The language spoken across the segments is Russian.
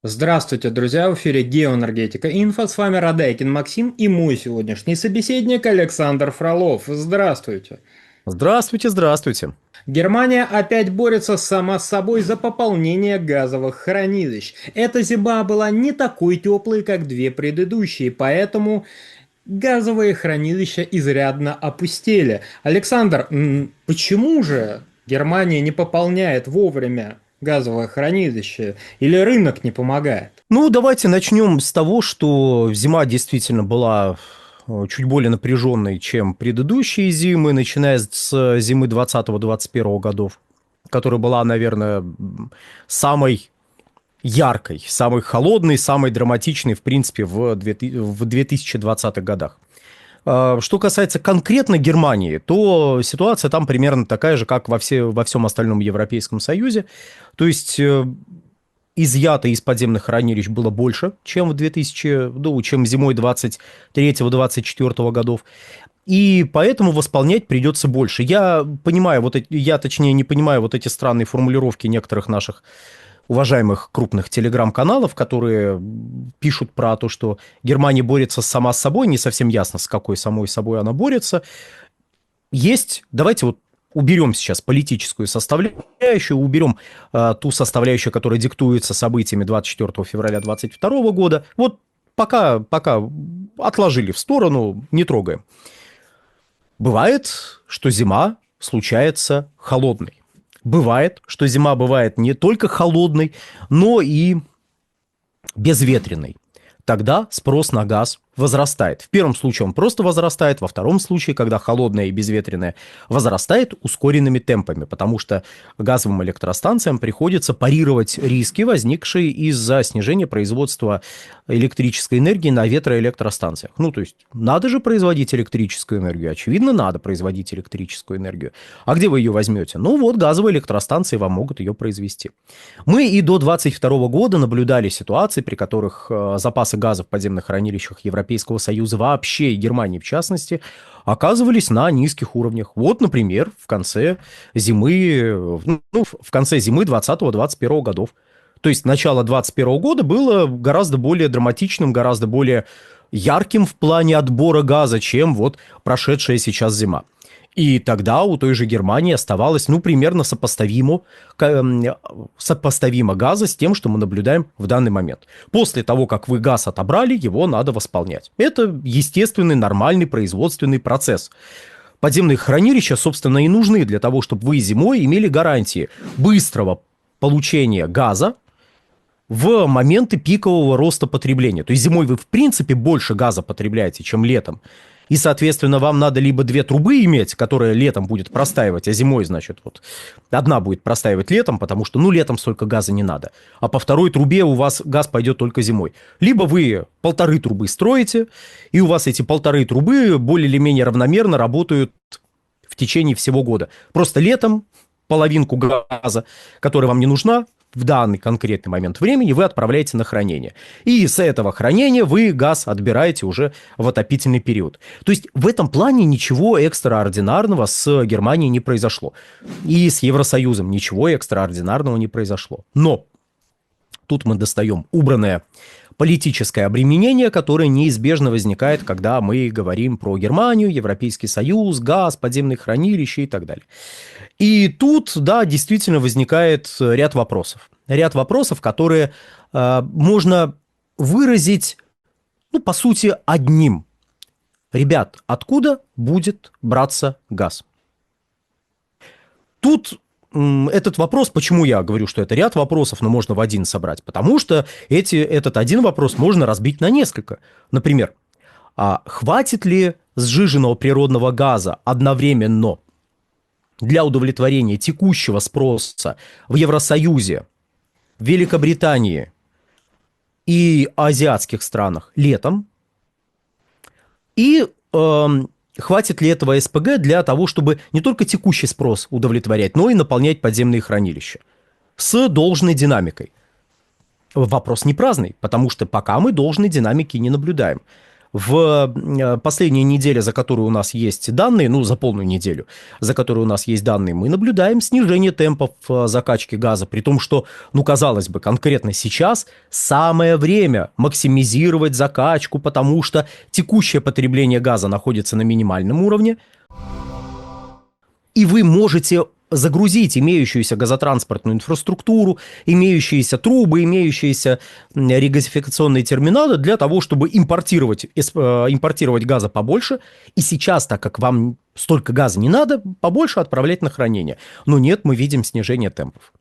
Здравствуйте, друзья! В эфире Геоэнергетика Инфо. С вами Радайкин Максим и мой сегодняшний собеседник Александр Фролов. Здравствуйте! Здравствуйте, здравствуйте. Германия опять борется сама с собой за пополнение газовых хранилищ. Эта зима была не такой теплой, как две предыдущие, поэтому газовые хранилища изрядно опустели. Александр, почему же Германия не пополняет вовремя газовое хранилище или рынок не помогает? Ну, давайте начнем с того, что зима действительно была чуть более напряженной, чем предыдущие зимы, начиная с зимы 20-21 годов, которая была, наверное, самой яркой, самой холодной, самой драматичной, в принципе, в 2020-х годах. Что касается конкретно Германии, то ситуация там примерно такая же, как во всем остальном Европейском Союзе. То есть изъято из подземных хранилищ было больше, чем чем зимой 23-24 годов. И поэтому восполнять придется больше. Я понимаю, точнее не понимаю вот эти странные формулировки некоторых наших уважаемых крупных телеграм-каналов, которые пишут про то, что Германия борется сама с собой, не совсем ясно, с какой самой собой она борется. Давайте вот уберем сейчас политическую составляющую, уберем ту составляющую, которая диктуется событиями 24 февраля 2022 года. Вот пока отложили в сторону, не трогаем. Бывает, что зима случается холодной. Бывает, что зима бывает не только холодной, но и безветренной. Тогда спрос на газ возрастает. В первом случае он просто возрастает, во втором случае, когда холодное и безветренное, возрастает ускоренными темпами, потому что газовым электростанциям приходится парировать риски, возникшие из-за снижения производства электрической энергии на ветроэлектростанциях. Ну, то есть, надо же производить электрическую энергию. Очевидно, надо производить электрическую энергию. А где вы ее возьмете? Ну, вот газовые электростанции вам могут ее произвести. Мы и до 2022 года наблюдали ситуации, при которых запасы газа в подземных хранилищах Европейского Союза вообще, и Германии в частности, оказывались на низких уровнях. Вот, например, в конце зимы 20-21 годов. То есть начало 2021 года было гораздо более драматичным, гораздо более ярким в плане отбора газа, чем вот прошедшая сейчас зима. И тогда у той же Германии оставалось, примерно сопоставимо газа с тем, что мы наблюдаем в данный момент. После того, как вы газ отобрали, его надо восполнять. Это естественный, нормальный производственный процесс. Подземные хранилища, собственно, и нужны для того, чтобы вы зимой имели гарантии быстрого получения газа в моменты пикового роста потребления. То есть зимой вы, в принципе, больше газа потребляете, чем летом. И, соответственно, вам надо либо две трубы иметь, которая летом будет простаивать, а зимой, значит, вот одна будет простаивать летом, потому что, летом столько газа не надо. А по второй трубе у вас газ пойдет только зимой. Либо вы 1,5 трубы строите, и у вас эти 1,5 трубы более или менее равномерно работают в течение всего года. Просто летом половинку газа, которая вам не нужна, в данный конкретный момент времени вы отправляете на хранение. И с этого хранения вы газ отбираете уже в отопительный период. То есть в этом плане ничего экстраординарного с Германией не произошло. И с Евросоюзом ничего экстраординарного не произошло. Но тут мы достаем убранное политическое обременение, которое неизбежно возникает, когда мы говорим про Германию, Европейский Союз, газ, подземные хранилища и так далее. И тут, да, действительно возникает ряд вопросов. Ряд вопросов, которые можно выразить, по сути, одним. Ребят, откуда будет браться газ? Тут этот вопрос, почему я говорю, что это ряд вопросов, но можно в один собрать? Потому что этот один вопрос можно разбить на несколько. Например, хватит ли сжиженного природного газа одновременно для удовлетворения текущего спроса в Евросоюзе, в Великобритании и азиатских странах летом? И хватит ли этого СПГ для того, чтобы не только текущий спрос удовлетворять, но и наполнять подземные хранилища с должной динамикой? Вопрос не праздный, потому что пока мы должной динамики не наблюдаем. в последние недели, за которую у нас есть данные, ну, за полную неделю, за которую у нас есть данные, мы наблюдаем снижение темпов закачки газа, при том, что, ну, казалось бы, конкретно сейчас самое время максимизировать закачку, потому что текущее потребление газа находится на минимальном уровне, и вы можете загрузить имеющуюся газотранспортную инфраструктуру, имеющиеся трубы, имеющиеся регазификационные терминалы для того, чтобы импортировать газа побольше. И сейчас, так как вам столько газа не надо, побольше отправлять на хранение. Но нет, мы видим снижение темпов.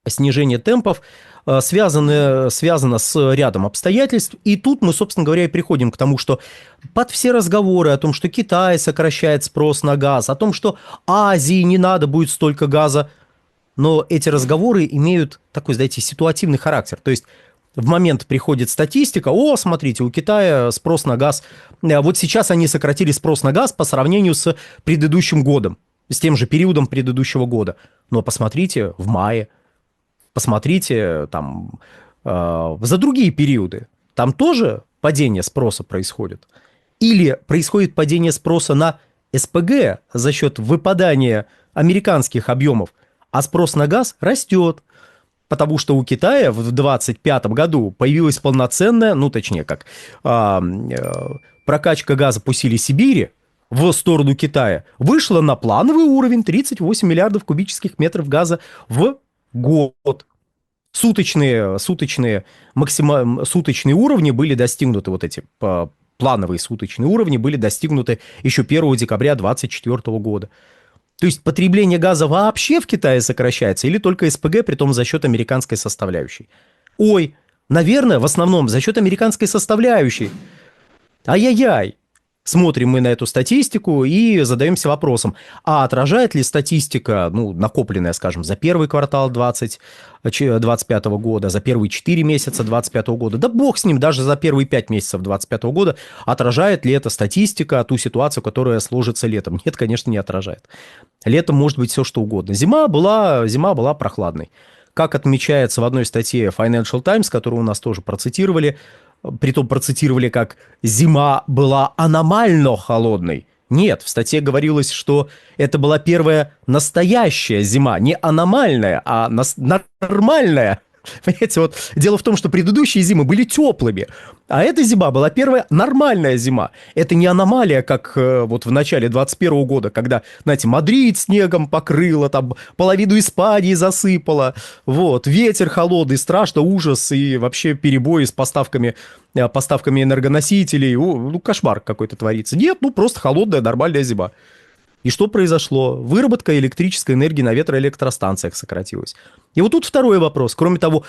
Снижение темпов связано с рядом обстоятельств. И тут мы, собственно говоря, и приходим к тому, что под все разговоры о том, что Китай сокращает спрос на газ, о том, что Азии не надо будет столько газа, но эти разговоры имеют такой, знаете, ситуативный характер. То есть в момент приходит статистика: о, смотрите, у Китая спрос на газ, вот сейчас они сократили спрос на газ по сравнению с предыдущим годом, с тем же периодом предыдущего года. Но посмотрите в мае, посмотрите там за другие периоды. Там тоже падение спроса происходит. Или происходит падение спроса на СПГ за счет выпадания американских объемов, а спрос на газ растет. Потому что у Китая в 2025 году появилась полноценная, ну точнее как, прокачка газа по силе Сибири в сторону Китая вышла на плановый уровень 38 миллиардов кубических метров газа в год. Суточные уровни были достигнуты, вот эти плановые суточные уровни были достигнуты еще 1 декабря 2024 года. То есть потребление газа вообще в Китае сокращается или только СПГ, притом за счет американской составляющей? Ой, наверное, в основном за счет американской составляющей. Ай-яй-яй. Смотрим мы на эту статистику и задаемся вопросом, а отражает ли статистика, ну, накопленная, скажем, за первый квартал 2025 года, за первые 4 месяца 2025 года, да бог с ним, даже за первые 5 месяцев 2025 года, отражает ли эта статистика ту ситуацию, которая сложится летом? Нет, конечно, не отражает. Летом может быть все, что угодно. Зима была прохладной. Как отмечается в одной статье Financial Times, которую у нас тоже процитировали, притом процитировали, как «зима была аномально холодной». Нет, в статье говорилось, что это была первая настоящая зима, не аномальная, а нормальная. Понимаете, вот дело в том, что предыдущие зимы были теплыми, а эта зима была первая нормальная зима. Это не аномалия, как вот в начале 2021 года, когда, знаете, Мадрид снегом покрыло, там половину Испании засыпало, вот, ветер холодный, страшно, ужас и вообще перебои с поставками энергоносителей, ну, кошмар какой-то творится. Нет, ну, просто холодная нормальная зима. И что произошло? Выработка электрической энергии на ветроэлектростанциях сократилась. И вот тут второй вопрос. Кроме того,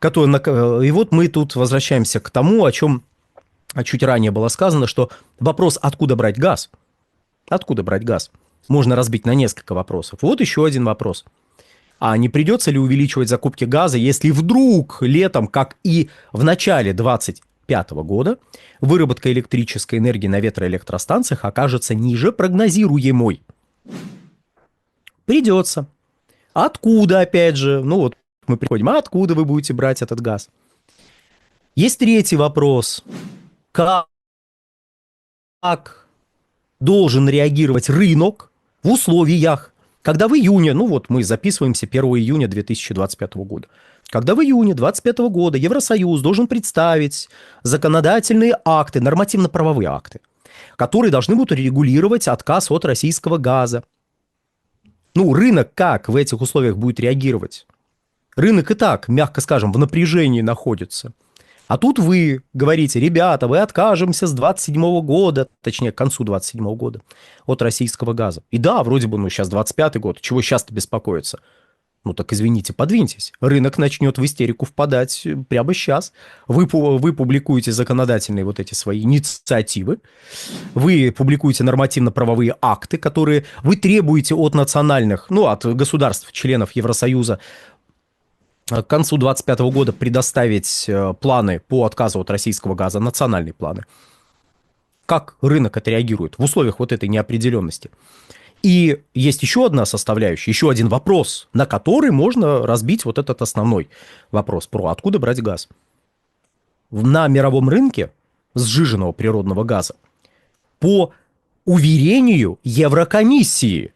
и вот мы тут возвращаемся к тому, о чем чуть ранее было сказано, что вопрос, откуда брать газ? Откуда брать газ? Можно разбить на несколько вопросов. Вот еще один вопрос. А не придется ли увеличивать закупки газа, если вдруг летом, как и в начале 2025 года, выработка электрической энергии на ветроэлектростанциях окажется ниже прогнозируемой? Придется. Откуда, опять же? Ну вот мы приходим, а откуда вы будете брать этот газ? Есть третий вопрос. Как должен реагировать рынок в условиях, когда в июне, ну вот мы записываемся 1 июня 2025 года, когда в июне 2025 года Евросоюз должен представить законодательные акты, нормативно-правовые акты, которые должны будут регулировать отказ от российского газа. Ну, рынок как в этих условиях будет реагировать? Рынок и так, мягко скажем, в напряжении находится. А тут вы говорите, ребята, мы откажемся с 27 года, точнее, к концу 27 года от российского газа. И да, вроде бы, ну, сейчас 25 год, чего сейчас-то беспокоиться? Ну, так извините, подвиньтесь. Рынок начнет в истерику впадать прямо сейчас. Вы публикуете законодательные вот эти свои инициативы, вы публикуете нормативно-правовые акты, которые вы требуете от национальных, ну, от государств, членов Евросоюза, к концу 2025 года предоставить планы по отказу от российского газа, национальные планы. Как рынок отреагирует в условиях вот этой неопределенности? И есть еще одна составляющая, еще один вопрос, на который можно разбить вот этот основной вопрос про откуда брать газ. На мировом рынке сжиженного природного газа. По уверению Еврокомиссии,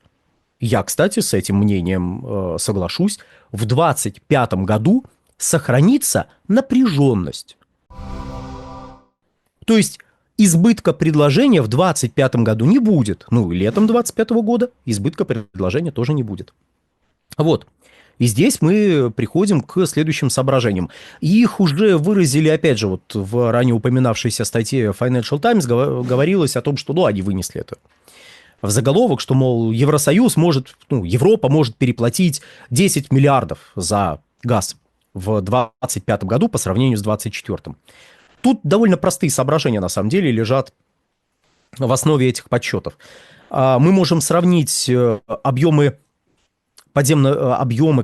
я, кстати, с этим мнением соглашусь, в 2025 году сохранится напряженность. То есть избытка предложения в 2025 году не будет. Ну, и летом 2025 года избытка предложения тоже не будет. Вот. И здесь мы приходим к следующим соображениям. Их уже выразили, опять же, вот в ранее упоминавшейся статье Financial Times говорилось о том, что, ну, они вынесли это в заголовок, что, мол, Евросоюз может, ну, Европа может переплатить 10 миллиардов за газ в 2025 году по сравнению с 2024. Тут довольно простые соображения, на самом деле, лежат в основе этих подсчетов. Мы можем сравнить объемы,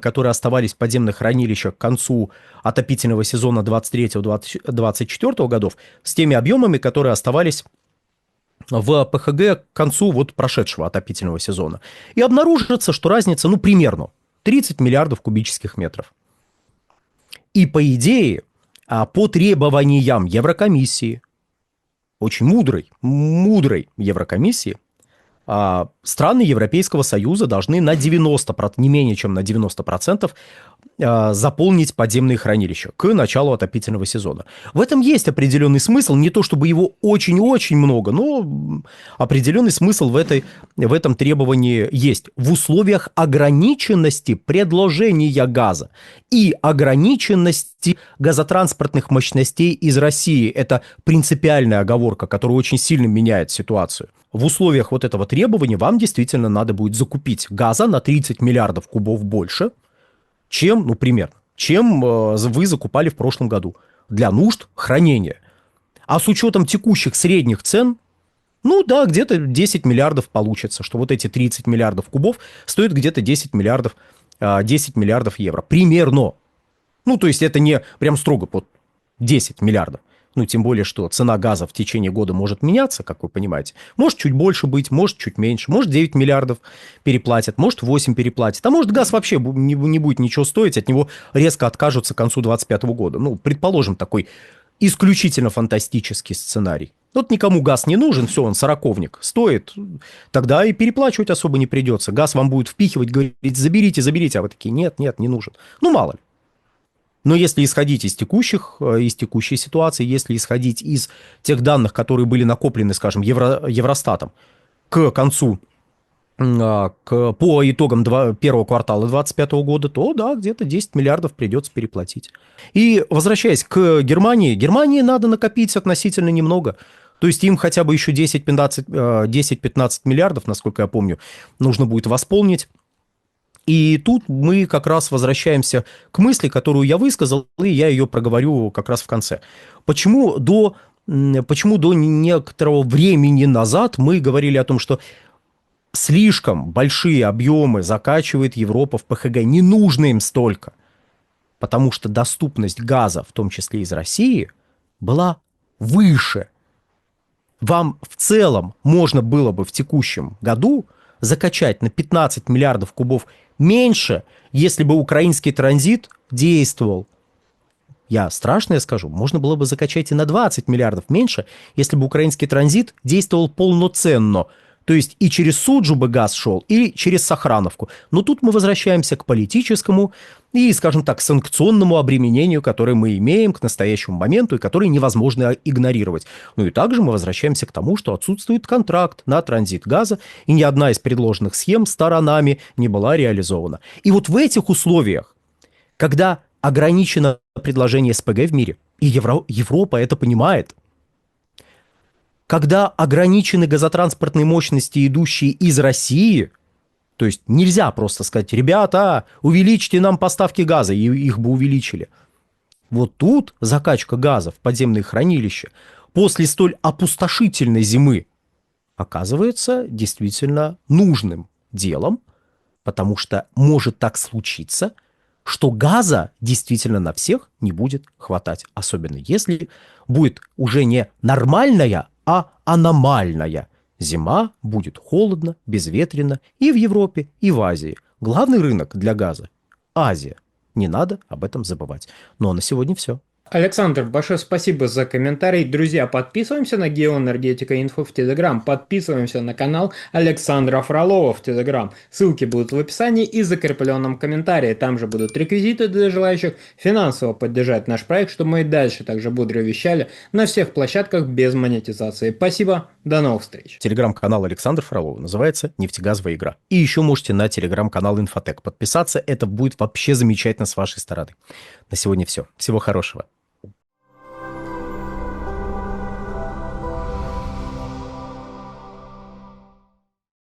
которые оставались в подземных хранилищах к концу отопительного сезона 23-24 годов, с теми объемами, которые оставались в ПХГ к концу вот прошедшего отопительного сезона. И обнаружится, что разница, ну, примерно 30 миллиардов кубических метров. И по идее, по требованиям Еврокомиссии, очень мудрой Еврокомиссии, страны Европейского Союза должны на 90%, не менее чем на 90% заполнить подземные хранилища к началу отопительного сезона. В этом есть определенный смысл, не то чтобы его очень-очень много, но определенный смысл в этом требовании есть. В условиях ограниченности предложения газа и ограниченности газотранспортных мощностей из России. Это принципиальная оговорка, которая очень сильно меняет ситуацию. В условиях вот этого требования вам действительно надо будет закупить газа на 30 миллиардов кубов больше, чем, ну, примерно, чем вы закупали в прошлом году для нужд хранения. А с учетом текущих средних цен, ну да, где-то 10 миллиардов получится, что вот эти 30 миллиардов кубов стоят где-то 10 миллиардов евро. Примерно. Ну, то есть это не прям строго под 10 миллиардов. Ну, тем более, что цена газа в течение года может меняться, как вы понимаете. Может чуть больше быть, может чуть меньше, может 9 миллиардов переплатят, может 8 переплатят. А может газ вообще не будет ничего стоить, от него резко откажутся к концу 2025 года. Ну, предположим, такой исключительно фантастический сценарий. Вот никому газ не нужен, все, он сороковник стоит, тогда и переплачивать особо не придется. Газ вам будет впихивать, говорить, заберите, а вы такие, нет, не нужен. Ну, мало ли. Но если исходить из текущей ситуации, если исходить из тех данных, которые были накоплены, скажем, Евростатом к концу, по итогам первого квартала 2025 года, то да, где-то 10 миллиардов придется переплатить. И возвращаясь к Германии, Германии надо накопить относительно немного. То есть им хотя бы еще 10-15 миллиардов, насколько я помню, нужно будет восполнить. И тут мы как раз возвращаемся к мысли, которую я высказал, и я ее проговорю как раз в конце. Почему до некоторого времени назад мы говорили о том, что слишком большие объемы закачивает Европа в ПХГ, не нужно им столько, потому что доступность газа, в том числе из России, была выше. Вам в целом можно было бы в текущем году закачать на 15 миллиардов кубов меньше, если бы украинский транзит действовал. Я страшное скажу, можно было бы закачать и на 20 миллиардов меньше, если бы украинский транзит действовал полноценно. То есть и через Суджу бы газ шел, и через Сохрановку. Но тут мы возвращаемся к политическому и, скажем так, санкционному обременению, которое мы имеем к настоящему моменту и которое невозможно игнорировать. Ну и также мы возвращаемся к тому, что отсутствует контракт на транзит газа, и ни одна из предложенных схем сторонами не была реализована. И вот в этих условиях, когда ограничено предложение СПГ в мире, и Европа это понимает, когда ограничены газотранспортные мощности, идущие из России, то есть нельзя просто сказать, ребята, увеличьте нам поставки газа, и их бы увеличили. Вот тут закачка газа в подземные хранилища после столь опустошительной зимы оказывается действительно нужным делом, потому что может так случиться, что газа действительно на всех не будет хватать, особенно если будет уже не нормальная, а аномальная зима, будет холодно, безветренно и в Европе, и в Азии. Главный рынок для газа – Азия. Не надо об этом забывать. Ну а на сегодня все. Александр, большое спасибо за комментарий. Друзья, подписываемся на Геоэнергетика Инфо в Телеграм, подписываемся на канал Александра Фролова в Телеграм. Ссылки будут в описании и закрепленном комментарии. Там же будут реквизиты для желающих финансово поддержать наш проект, чтобы мы и дальше также бодро вещали на всех площадках без монетизации. Спасибо, до новых встреч. Телеграм-канал Александра Фролова называется «Нефтегазовая игра». И еще можете на телеграм-канал Инфотек подписаться. Это будет вообще замечательно с вашей стороны. На сегодня все. Всего хорошего.